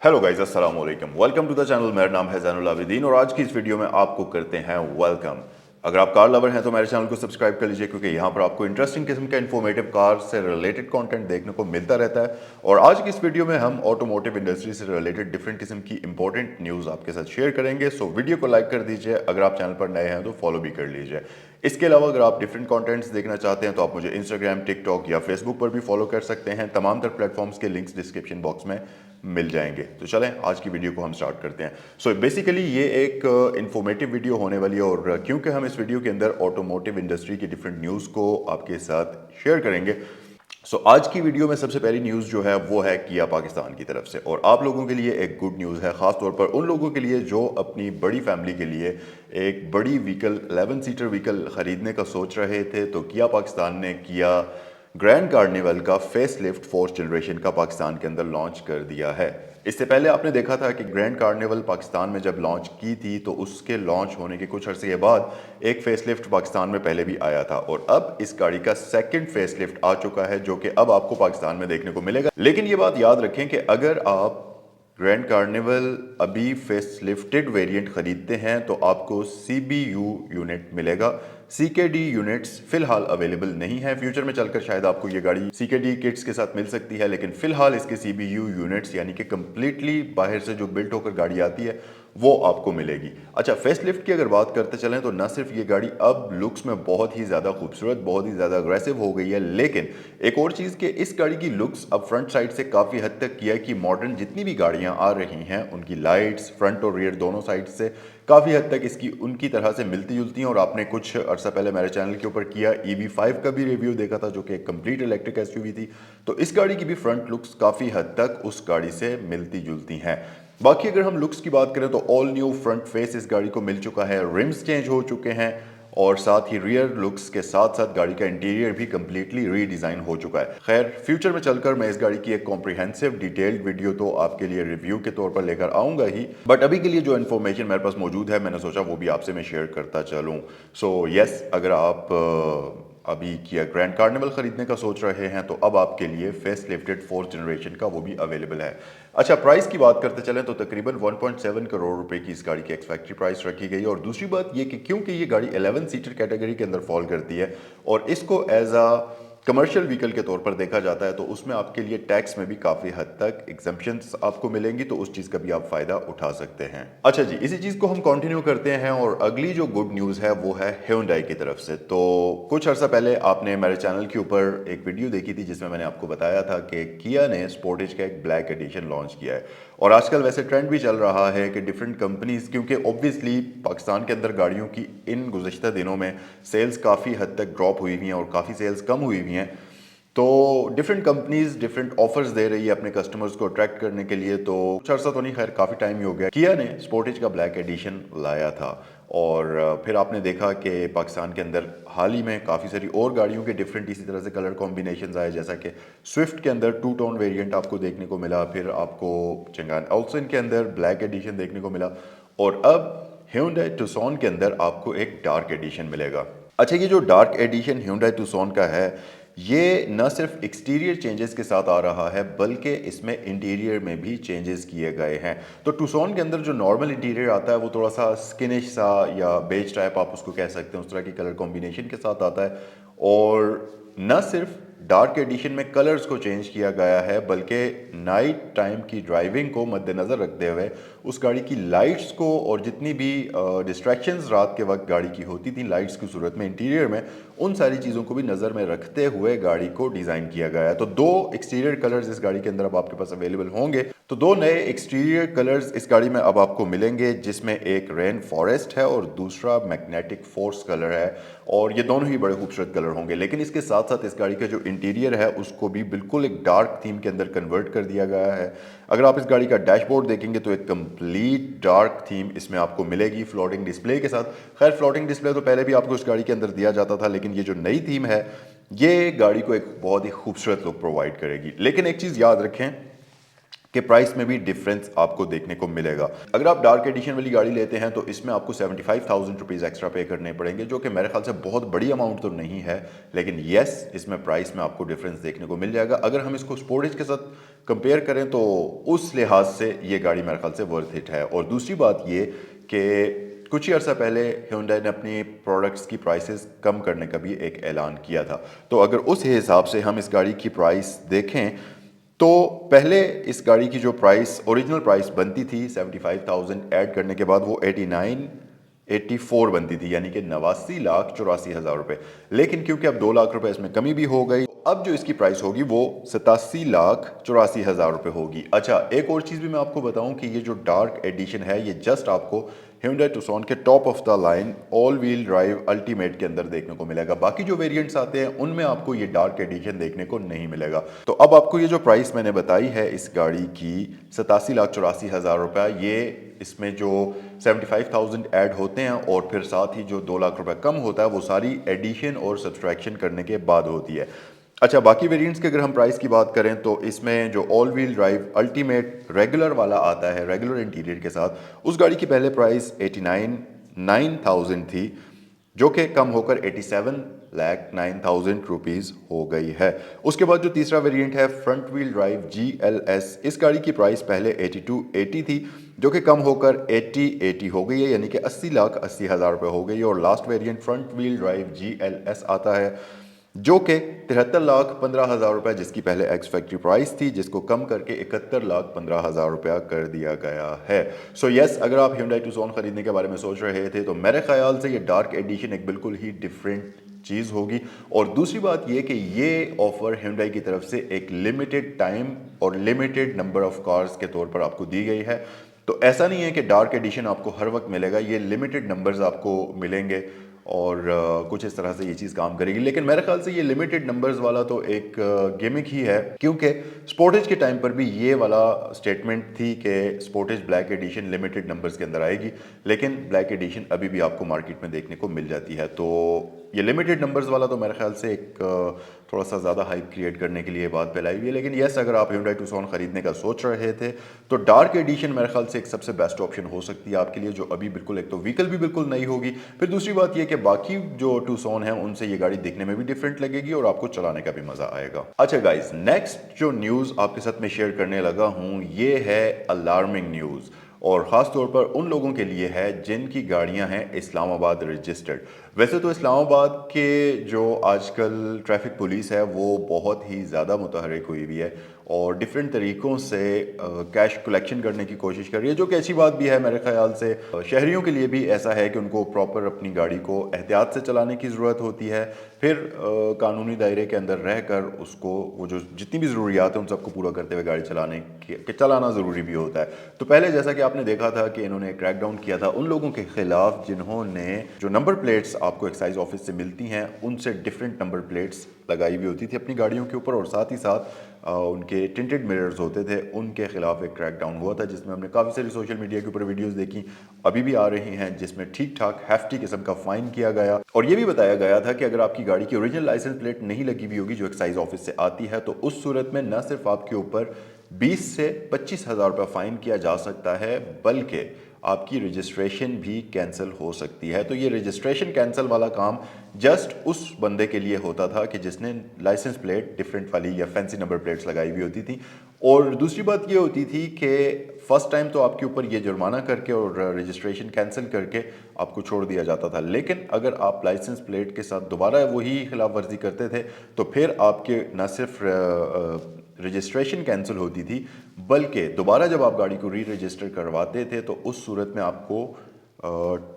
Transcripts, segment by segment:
Hello guys, अस्सलाम वालेकुम। Welcome to the channel. मेरा नाम है ज़ैनुल आबिदीन और आज की इस वीडियो में आपको करते हैं वेलकम। अगर आप कार लवर हैं तो मेरे चैनल को सब्सक्राइब कर लीजिए, क्योंकि यहाँ पर आपको इंटरेस्टिंग किस्म का इन्फॉर्मेटिव कार से रिलेटेड कंटेंट देखने को मिलता रहता है। और आज की इस वीडियो में हम ऑटोमोटिव इंडस्ट्री से रिलेटेड डिफरेंट किस्म की इंपॉर्टेंट न्यूज़ आपके साथ शेयर करेंगे। सो वीडियो को लाइक कर दीजिए, अगर आप चैनल पर नए हैं तो फॉलो भी कर लीजिए। इसके अलावा अगर आप डिफरेंट कंटेंट्स देखना चाहते हैं तो आप मुझे इंस्टाग्राम, टिकटॉक या फेसबुक पर भी फॉलो कर सकते हैं। तमाम तर प्लेटफॉर्म्स के लिंक्स डिस्क्रिप्शन बॉक्स में मिल जाएंगे। तो चलें आज की वीडियो को हम स्टार्ट करते हैं। सो बेसिकली ये एक इंफॉर्मेटिव वीडियो होने वाली है, और क्योंकि हम इस वीडियो के अंदर ऑटोमोटिव इंडस्ट्री की डिफरेंट न्यूज़ को आपके साथ शेयर करेंगे, सो आज की वीडियो में सबसे पहली न्यूज़ जो है वो है किया पाकिस्तान की तरफ से। और आप लोगों के लिए एक गुड न्यूज़ है, ख़ास तौर पर उन लोगों के लिए जो अपनी बड़ी फैमिली के लिए एक बड़ी व्हीकल 11 सीटर व्हीकल ख़रीदने का सोच रहे थे। तो किया पाकिस्तान ने किया ग्रैंड कार्निवल का फेस लिफ्ट फोर्थ जनरेशन का पाकिस्तान के अंदर लॉन्च कर दिया है। इससे पहले आपने देखा था कि ग्रैंड कार्निवल पाकिस्तान में जब लॉन्च की थी तो उसके लॉन्च होने के कुछ अरसे के बाद एक फेसलिफ्ट पाकिस्तान में पहले भी आया था, और अब इस गाड़ी का सेकंड फेसलिफ्ट आ चुका है जो कि अब आपको पाकिस्तान में देखने को मिलेगा। लेकिन ये बात याद रखें कि अगर आप ग्रैंड कार्निवल अभी फेसलिफ्टेड वेरिएंट खरीदते हैं तो आपको CBU यूनिट मिलेगा। CKD यूनिट्स फिलहाल अवेलेबल नहीं है। फ्यूचर में चलकर शायद आपको ये गाड़ी CKD किट्स के साथ मिल सकती है, लेकिन फिलहाल इसके CBU यूनिट्स यानी कि कंप्लीटली बाहर से जो बिल्ट होकर गाड़ी आती है वो आपको मिलेगी। अच्छा, फेसलिफ्ट की अगर बात करते चलें तो न सिर्फ ये गाड़ी अब लुक्स में बहुत ही ज़्यादा खूबसूरत, बहुत ही ज़्यादा अग्रेसिव हो गई है, लेकिन एक और चीज़ कि इस गाड़ी की लुक्स अब फ्रंट साइड से काफ़ी हद तक किया कि मॉडर्न जितनी भी गाड़ियाँ आ रही हैं उनकी लाइट्स फ्रंट और रियर दोनों साइड से काफ़ी हद तक इसकी उनकी तरह से मिलती जुलती हैं। और आपने कुछ अर्सा पहले मेरे चैनल के ऊपर किया EV5 का भी रिव्यू देखा था, जो कि एक कंप्लीट इलेक्ट्रिक SUV थी। तो इस गाड़ी की भी फ्रंट लुक्स काफ़ी हद तक उस गाड़ी से मिलती जुलती हैं। बाकी अगर हम लुक्स की बात करें तो ऑल न्यू फ्रंट फेस इस गाड़ी को मिल चुका है, रिम्स चेंज हो चुके हैं, और साथ ही रियर लुक्स के साथ साथ गाड़ी का इंटीरियर भी कंप्लीटली रीडिज़ाइन हो चुका है। खैर, फ्यूचर में चलकर मैं इस गाड़ी की एक कॉम्प्रिहेंसिव डिटेल्ड वीडियो तो आपके लिए रिव्यू के तौर पर लेकर आऊँगा ही, बट अभी के लिए जो इन्फॉर्मेशन मेरे पास मौजूद है मैंने सोचा वो भी आपसे मैं शेयर करता चलूँ। सो यस, अगर आप अभी किया ग्रैंड कार्निवल खरीदने का सोच रहे हैं तो अब आपके लिए फेस लिफ्टेड फोर्थ जनरेशन का वो भी अवेलेबल है। अच्छा, प्राइस की बात करते चलें तो तकरीबन 1.7 करोड़ रुपए की इस गाड़ी की एक्स फैक्ट्री प्राइस रखी गई। और दूसरी बात ये कि क्योंकि ये गाड़ी 11 सीटर कैटेगरी के अंदर फॉल करती है और इसको एज अ कमर्शियल व्हीकल के तौर पर देखा जाता है, तो उसमें आपके लिए टैक्स में भी काफ़ी हद तक एग्जम्पशंस आपको मिलेंगी, तो उस चीज़ का भी आप फ़ायदा उठा सकते हैं। अच्छा जी, इसी चीज़ को हम कंटिन्यू करते हैं और अगली जो गुड न्यूज़ है वो है Hyundai की तरफ से। तो कुछ अर्सा पहले आपने मेरे चैनल के ऊपर एक वीडियो देखी थी जिसमें मैंने आपको बताया था कि किया ने स्पोर्टेज का एक ब्लैक एडिशन लॉन्च किया है। और आजकल वैसे ट्रेंड भी चल रहा है कि डिफरेंट कंपनीज, क्योंकि ऑब्वियसली पाकिस्तान के अंदर गाड़ियों की इन गुज़श्ता दिनों में सेल्स काफ़ी हद तक ड्रॉप हुई हुई हैं और काफ़ी सेल्स कम हुई हुई हैं, तो डिफरेंट कंपनीज डिफरेंट ऑफर्स दे रही है अपने कस्टमर्स को अट्रैक्ट करने के लिए। तो कुछ अर्सा तो नहीं, खैर काफ़ी टाइम ही हो गया, किया ने स्पोर्टेज का ब्लैक एडिशन लाया था। और फिर आपने देखा कि पाकिस्तान के अंदर हाल ही में काफ़ी सारी और गाड़ियों के डिफरेंट इसी तरह से कलर कॉम्बिनेशन आए, जैसा कि स्विफ्ट के अंदर 2 टोन वेरिएंट आपको देखने को मिला, फिर आपको चंगान ऑल्सन के अंदर ब्लैक एडिशन देखने को मिला, और अब Hyundai Tucson के अंदर आपको एक डार्क एडिशन मिलेगा। अच्छा, ये जो डार्क एडिशन Hyundai Tucson का है ये न सिर्फ एक्सटीरियर चेंजेस के साथ आ रहा है बल्कि इसमें इंटीरियर में भी चेंजेस किए गए हैं। तो टूसॉन के अंदर जो नॉर्मल इंटीरियर आता है वो थोड़ा सा स्किनिश सा या बेज टाइप आप उसको कह सकते हैं, उस तरह की कलर कॉम्बिनेशन के साथ आता है। और न सिर्फ डार्क एडिशन में कलर्स को चेंज किया गया है बल्कि नाइट टाइम की ड्राइविंग को मद्देनज़र रखते हुए उस गाड़ी की लाइट्स को और जितनी भी डिस्ट्रैक्शंस रात के वक्त गाड़ी की होती थी लाइट्स की सूरत में इंटीरियर में, उन सारी चीज़ों को भी नज़र में रखते हुए गाड़ी को डिज़ाइन किया गया है। तो 2 एक्सटीरियर कलर्स इस गाड़ी के अंदर अब आपके पास अवेलेबल होंगे। तो 2 नए एक्सटीरियर कलर्स इस गाड़ी में अब आपको मिलेंगे, जिसमें एक रेन फॉरेस्ट है और दूसरा मैग्नेटिक फोर्स कलर है, और ये दोनों ही बड़े खूबसूरत कलर होंगे। लेकिन इसके साथ साथ इस गाड़ी का जो इंटीरियर है उसको भी बिल्कुल एक डार्क थीम के अंदर कन्वर्ट कर दिया गया है। अगर आप इस गाड़ी का डैशबोर्ड देखेंगे तो एक कंप्लीट डार्क थीम इसमें आपको मिलेगी फ्लोटिंग डिस्प्ले के साथ। खैर, फ्लोटिंग डिस्प्ले तो पहले भी आपको इस गाड़ी के अंदर दिया जाता था, लेकिन ये जो नई थीम है ये गाड़ी को एक बहुत ही खूबसूरत लुक प्रोवाइड करेगी। लेकिन एक चीज़ याद रखें, के प्राइस में भी डिफरेंस आपको देखने को मिलेगा। अगर आप डार्क एडिशन वाली गाड़ी लेते हैं तो इसमें आपको 75,000 रुपीज़ एक्स्ट्रा पे करने पड़ेंगे, जो कि मेरे ख्याल से बहुत बड़ी अमाउंट तो नहीं है, लेकिन येस इसमें प्राइस में आपको डिफरेंस देखने को मिल जाएगा। अगर हम इसको स्पोर्टेज के साथ कंपेयर करें तो उस लिहाज से ये गाड़ी मेरे ख्याल से वर्थ इट है। और दूसरी बात ये कि कुछ ही अर्सा पहले Hyundai ने अपनी प्रोडक्ट्स की प्राइसेस कम करने का भी एक ऐलान किया था। तो अगर उस हिसाब से हम इस गाड़ी की प्राइस देखें तो पहले इस गाड़ी की जो प्राइस ओरिजिनल प्राइस बनती थी 75,000 ऐड करने के बाद वो 84 बनती थी, यानी कि 89,84,000 रुपए। लेकिन क्योंकि अब 2 लाख रुपए इसमें कमी भी हो गई, अब जो इसकी प्राइस होगी वो 87,84,000 रुपए होगी। अच्छा, एक और चीज़ भी मैं आपको बताऊं कि ये जो डार्क एडिशन है ये जस्ट आपको Hyundai Tucson के top of the line all wheel drive ultimate के अंदर देखने को मिलेगा। बाकी जो वेरिएंट्स आते हैं उनमें आपको ये डार्क एडिशन देखने को नहीं मिलेगा। तो अब आपको ये जो प्राइस मैंने बताई है इस गाड़ी की 87,84,000 रुपये, ये इसमें जो 75,000 ऐड होते हैं और फिर साथ ही जो 2 लाख रुपए कम होता है वो सारी एडिशन और सब्सट्रैक्शन करने के बाद होती है। अच्छा, बाकी वेरिएंट्स की अगर हम प्राइस की बात करें तो इसमें जो all wheel drive ultimate regular वाला आता है रेगुलर इंटीरियर के साथ, उस गाड़ी की पहले प्राइस 89,900 थी, जो कि कम होकर 87,09,000 रुपीज़ हो गई है। उसके बाद जो तीसरा वेरिएंट है फ्रंट व्हील ड्राइव GLS, इस गाड़ी की प्राइस पहले 8280 थी, जो कि कम होकर 8080 हो गई है, यानी कि 80,80,000 रुपये हो गई है। और last variant front wheel drive GLS आता है, जो कि 73,15,000 रुपये, जिसकी पहले एक्स फैक्ट्री प्राइस थी, जिसको कम करके 71,15,000 रुपया कर दिया गया है। सो यस, अगर आप Hyundai Tucson खरीदने के बारे में सोच रहे थे तो मेरे ख्याल से ये डार्क एडिशन एक बिल्कुल ही डिफरेंट चीज़ होगी। और दूसरी बात ये कि ये ऑफर Hyundai की तरफ से एक लिमिटेड टाइम और लिमिटेड नंबर ऑफ कार्स के तौर पर आपको दी गई है। तो ऐसा नहीं है कि डार्क एडिशन आपको हर वक्त मिलेगा, ये लिमिटेड नंबर्स आपको मिलेंगे और कुछ इस तरह से ये चीज़ काम करेगी। लेकिन मेरे ख्याल से ये लिमिटेड नंबर्स वाला तो एक गिमिक ही है, क्योंकि स्पोर्टेज के टाइम पर भी ये वाला स्टेटमेंट थी कि Sportage black edition limited numbers के अंदर आएगी, लेकिन ब्लैक एडिशन अभी भी आपको मार्केट में देखने को मिल जाती है। तो ये लिमिटेड नंबर्स वाला तो मेरे ख्याल से एक थोड़ा सा ज़्यादा हाइप क्रिएट करने के लिए बात फैलाई हुई है। लेकिन यस, अगर आप Hyundai Tucson खरीदने का सोच रहे थे तो डार्क एडिशन मेरे ख्याल से एक सबसे बेस्ट ऑप्शन हो सकती है आपके लिए, जो अभी बिल्कुल, एक तो व्हीकल भी बिल्कुल नई होगी, फिर दूसरी बात यह कि बाकी जो Tucson है उनसे ये गाड़ी दिखने में भी डिफरेंट लगेगी और आपको चलाने का भी मजा आएगा। अच्छा गाइस, नेक्स्ट जो न्यूज़ आपके साथ में शेयर करने लगा हूँ ये है अलार्मिंग न्यूज़, और ख़ास तौर पर उन लोगों के लिए है जिनकी गाड़ियां हैं इस्लामाबाद रजिस्टर्ड। वैसे तो इस्लामाबाद के जो आजकल ट्रैफिक पुलिस है वो बहुत ही ज़्यादा मुतहर्रिक हुई हुई है और डिफरेंट तरीक़ों से कैश कलेक्शन करने की कोशिश कर रही है, जो कि अच्छी बात भी है मेरे ख्याल से। शहरियों के लिए भी ऐसा है कि उनको प्रॉपर अपनी गाड़ी को एहतियात से चलाने की ज़रूरत होती है, फिर कानूनी दायरे के अंदर रहकर उसको वो जो जितनी भी ज़रूरियात है उन सबको पूरा करते हुए गाड़ी चलाना ज़रूरी भी होता है। तो पहले जैसा कि आपने देखा था कि इन्होंने क्रैकडाउन किया था उन लोगों के खिलाफ जिन्होंने जो नंबर प्लेट्स आपको एक्साइज ऑफिस से मिलती हैं उनसे डिफरेंट नंबर प्लेट्स लगाई हुई होती थी अपनी गाड़ियों के ऊपर, और साथ ही साथ उनके टिंटेड मिरर्स होते थे, उनके खिलाफ एक क्रैकडाउन हुआ था जिसमें हमने काफ़ी सारी सोशल मीडिया के ऊपर वीडियोस देखी, अभी भी आ रही हैं, जिसमें ठीक ठाक हैफ्टी किस्म का फाइन किया गया। और ये भी बताया गया था कि अगर आपकी गाड़ी की ओरिजिनल लाइसेंस प्लेट नहीं लगी हुई होगी जो एक्साइज ऑफिस से आती है, तो उस सूरत में न सिर्फ आपके ऊपर 20 से 25,000 रुपये फाइन किया जा सकता है, बल्कि आपकी रजिस्ट्रेशन भी कैंसिल हो सकती है। तो ये रजिस्ट्रेशन कैंसिल वाला काम जस्ट उस बंदे के लिए होता था कि जिसने लाइसेंस प्लेट डिफरेंट वाली या फैंसी नंबर प्लेट्स लगाई हुई होती थी। और दूसरी बात ये होती थी कि फर्स्ट टाइम तो आपके ऊपर ये जुर्माना करके और रजिस्ट्रेशन कैंसिल करके आपको छोड़ दिया जाता था, लेकिन अगर आप लाइसेंस प्लेट के साथ दोबारा वही खिलाफ वर्जी करते थे तो फिर आपके न सिर्फ रजिस्ट्रेशन कैंसिल होती थी, बल्कि दोबारा जब आप गाड़ी को री रजिस्टर करवाते थे तो उस सूरत में आपको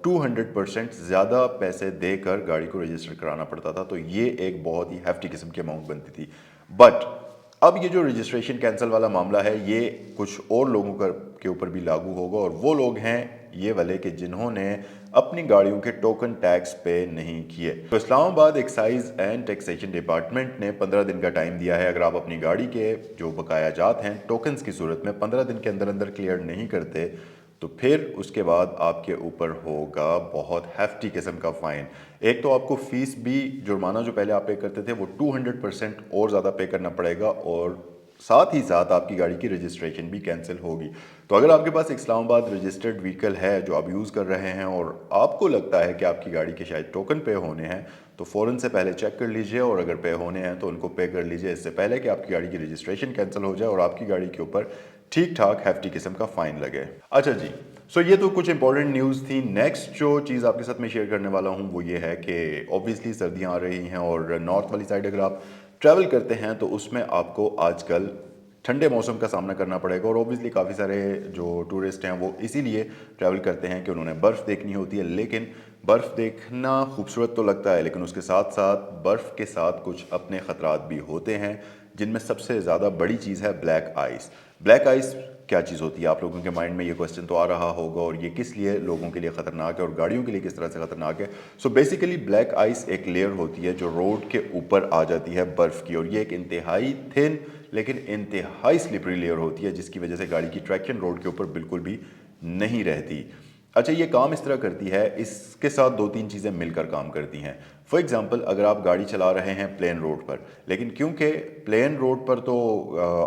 200% ज़्यादा पैसे देकर गाड़ी को रजिस्टर कराना पड़ता था। तो ये एक बहुत ही हैफ्टी किस्म की अमाउंट बनती थी। बट अब ये जो रजिस्ट्रेशन कैंसिल वाला मामला है ये कुछ और लोगों के ऊपर भी लागू होगा, और वो लोग हैं ये वाले कि जिन्होंने अपनी गाड़ियों के टोकन टैक्स पे नहीं किए। तो Islamabad excise and taxation department ने 15 दिन का टाइम दिया है। अगर आप अपनी गाड़ी के जो बकाया जात हैं टोकन्स की सूरत में 15 दिन के अंदर अंदर क्लियर नहीं करते तो फिर उसके बाद आपके ऊपर होगा बहुत हैफ्टी किस्म का फ़ाइन। एक तो आपको फ़ीस भी, जुर्माना जो पहले आप पे करते थे वो 200% और ज़्यादा पे करना पड़ेगा, और साथ ही साथ आपकी गाड़ी की रजिस्ट्रेशन भी कैंसिल होगी। तो अगर आपके पास इस्लामाबाद रजिस्टर्ड व्हीकल है जो आप यूज़ कर रहे हैं और आपको लगता है कि आपकी गाड़ी के शायद टोकन पे होने हैं, तो फ़ौरन से पहले चेक कर लीजिए, और अगर पे होने हैं तो उनको पे कर लीजिए इससे पहले कि आपकी गाड़ी की रजिस्ट्रेशन कैंसिल हो जाए और आपकी गाड़ी के ऊपर ठीक ठाक हैफ्टी किस्म का फ़ाइन लगे। अच्छा जी, सो ये तो कुछ इंपॉर्टेंट न्यूज़ थी। नेक्स्ट जो चीज़ आपके साथ मैं शेयर करने वाला हूँ वो ये है कि ऑब्वियसली सर्दियाँ आ रही हैं और नॉर्थ वाली साइड अगर आप ट्रैवल करते हैं तो उसमें आपको आजकल ठंडे मौसम का सामना करना पड़ेगा। और ऑब्वियसली काफ़ी सारे जो टूरिस्ट हैं वो इसीलिए ट्रैवल करते हैं कि उन्होंने बर्फ़ देखनी होती है। लेकिन बर्फ़ देखना खूबसूरत तो लगता है, लेकिन उसके साथ साथ बर्फ़ के साथ कुछ अपने ख़तरात भी होते हैं, जिनमें सबसे ज़्यादा बड़ी चीज़ है ब्लैक आइस। ब्लैक आइस क्या चीज़ होती है? आप लोगों के माइंड में ये क्वेश्चन तो आ रहा होगा, और ये किस लिए लोगों के लिए ख़तरनाक है और गाड़ियों के लिए किस तरह से ख़तरनाक है। सो बेसिकली ब्लैक आइस एक लेयर होती है जो रोड के ऊपर आ जाती है बर्फ़ की, और ये एक इंतहाई थिन लेकिन इंतहाई स्लिपरी लेयर होती है, जिसकी वजह से गाड़ी की ट्रैक्शन रोड के ऊपर बिल्कुल भी नहीं रहती। अच्छा, ये काम इस तरह करती है, इसके साथ दो तीन चीज़ें मिलकर काम करती हैं। फॉर एग्जांपल, अगर आप गाड़ी चला रहे हैं प्लेन रोड पर, लेकिन क्योंकि प्लेन रोड पर तो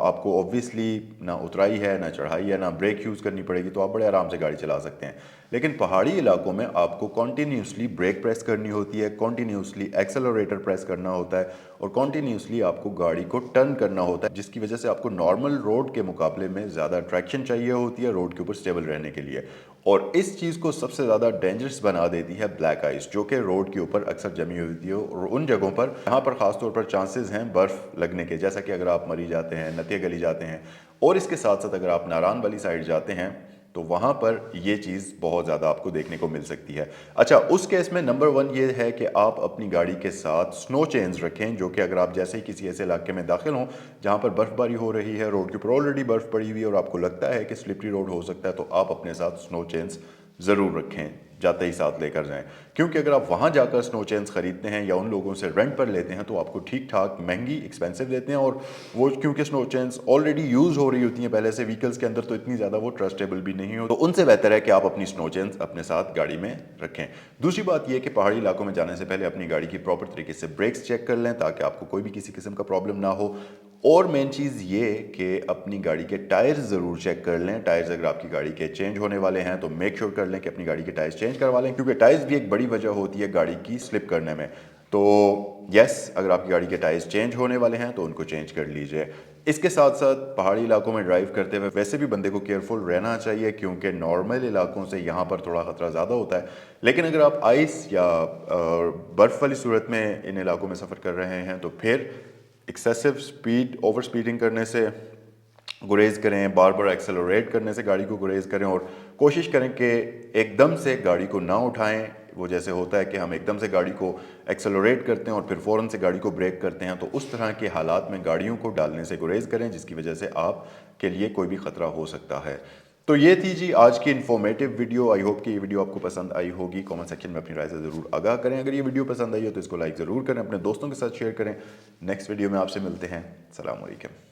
आपको ऑब्वियसली ना उतराई है, ना चढ़ाई है, ना ब्रेक यूज़ करनी पड़ेगी, तो आप बड़े आराम से गाड़ी चला सकते हैं। लेकिन पहाड़ी इलाकों में आपको कॉन्टीन्यूसली ब्रेक प्रेस करनी होती है, कॉन्टीन्यूसली एक्सेलरेटर प्रेस करना होता है, और कॉन्टीन्यूसली आपको गाड़ी को टर्न करना होता है, जिसकी वजह से आपको नॉर्मल रोड के मुकाबले में ज़्यादा ट्रैक्शन चाहिए होती है रोड के ऊपर स्टेबल रहने के लिए। और इस चीज़ को सबसे ज़्यादा डेंजरस बना देती है ब्लैक आइस, जो कि रोड के ऊपर अक्सर जमी हुई होती है, और उन जगहों पर जहाँ पर ख़ासतौर पर चांसेस हैं बर्फ़ लगने के, जैसा कि अगर आप मरी जाते हैं, नतिया गली जाते हैं, और इसके साथ साथ अगर आप नारान वाली साइड जाते हैं तो वहाँ पर ये चीज़ बहुत ज़्यादा आपको देखने को मिल सकती है। अच्छा, उस केस में नंबर वन ये है कि आप अपनी गाड़ी के साथ स्नो चेन्स रखें, जो कि अगर आप जैसे ही किसी ऐसे इलाके में दाखिल हों जहाँ पर बर्फ़बारी हो रही है, रोड के ऊपर ऑलरेडी बर्फ़ पड़ी हुई है और आपको लगता है कि स्लिपरी रोड हो सकता है, तो आप अपने साथ स्नो चेन्स ज़रूर रखें, जाते ही साथ लेकर जाएं। क्योंकि अगर आप वहाँ जाकर स्नो चेन्स ख़रीदते हैं या उन लोगों से रेंट पर लेते हैं तो आपको ठीक ठाक महंगी एक्सपेंसिव देते हैं, और वो क्योंकि स्नो चेन्स ऑलरेडी यूज़ हो रही होती हैं पहले से व्हीकल्स के अंदर, तो इतनी ज़्यादा वो ट्रस्टेबल भी नहीं हो, तो उनसे बेहतर है कि आप अपनी स्नो चेन्स अपने साथ गाड़ी में रखें। दूसरी बात यह कि पहाड़ी इलाकों में जाने से पहले अपनी गाड़ी की प्रॉपर तरीके से ब्रेक्स चेक कर लें, ताकि आपको कोई भी किसी किस्म का प्रॉब्लम ना हो। और मेन चीज़ ये कि अपनी गाड़ी के टायर्स ज़रूर चेक कर लें। टायर्स अगर आपकी गाड़ी के चेंज होने वाले हैं तो मेक श्योर कर लें कि अपनी गाड़ी के टायर्स चेंज करवा लें, क्योंकि टायर्स भी एक बड़ी वजह होती है गाड़ी की स्लिप करने में। तो यस, अगर आपकी गाड़ी के टायर्स चेंज होने वाले हैं तो उनको चेंज कर लीजिए। इसके साथ साथ पहाड़ी इलाकों में ड्राइव करते हुए वैसे भी बंदे को केयरफुल रहना चाहिए, क्योंकि नॉर्मल इलाकों से यहाँ पर थोड़ा ख़तरा ज़्यादा होता है। लेकिन अगर आप आइस या बर्फ़ वाली सूरत में इन इलाकों में सफ़र कर रहे हैं तो फिर एक्सेसिव स्पीड, ओवर स्पीडिंग करने से गुरेज करें, बार बार एक्सेलरेट करने से गाड़ी को गुरेज करें, और कोशिश करें कि एकदम से गाड़ी को ना उठाएं। वो जैसे होता है कि हम एकदम से गाड़ी को एक्सेलरेट करते हैं और फिर फ़ौरन से गाड़ी को ब्रेक करते हैं, तो उस तरह के हालात में गाड़ियों को डालने से गुरेज करें, जिसकी वजह से आप के लिए कोई भी ख़तरा हो सकता है। तो ये थी जी आज की इन्फॉर्मेटिव वीडियो। आई होप कि ये वीडियो आपको पसंद आई होगी। कमेंट सेक्शन में अपनी राय से ज़रूर आगाह करें। अगर ये वीडियो पसंद आई हो तो इसको लाइक ज़रूर करें, अपने दोस्तों के साथ शेयर करें। नेक्स्ट वीडियो में आपसे मिलते हैं। सलाम अलैकुम।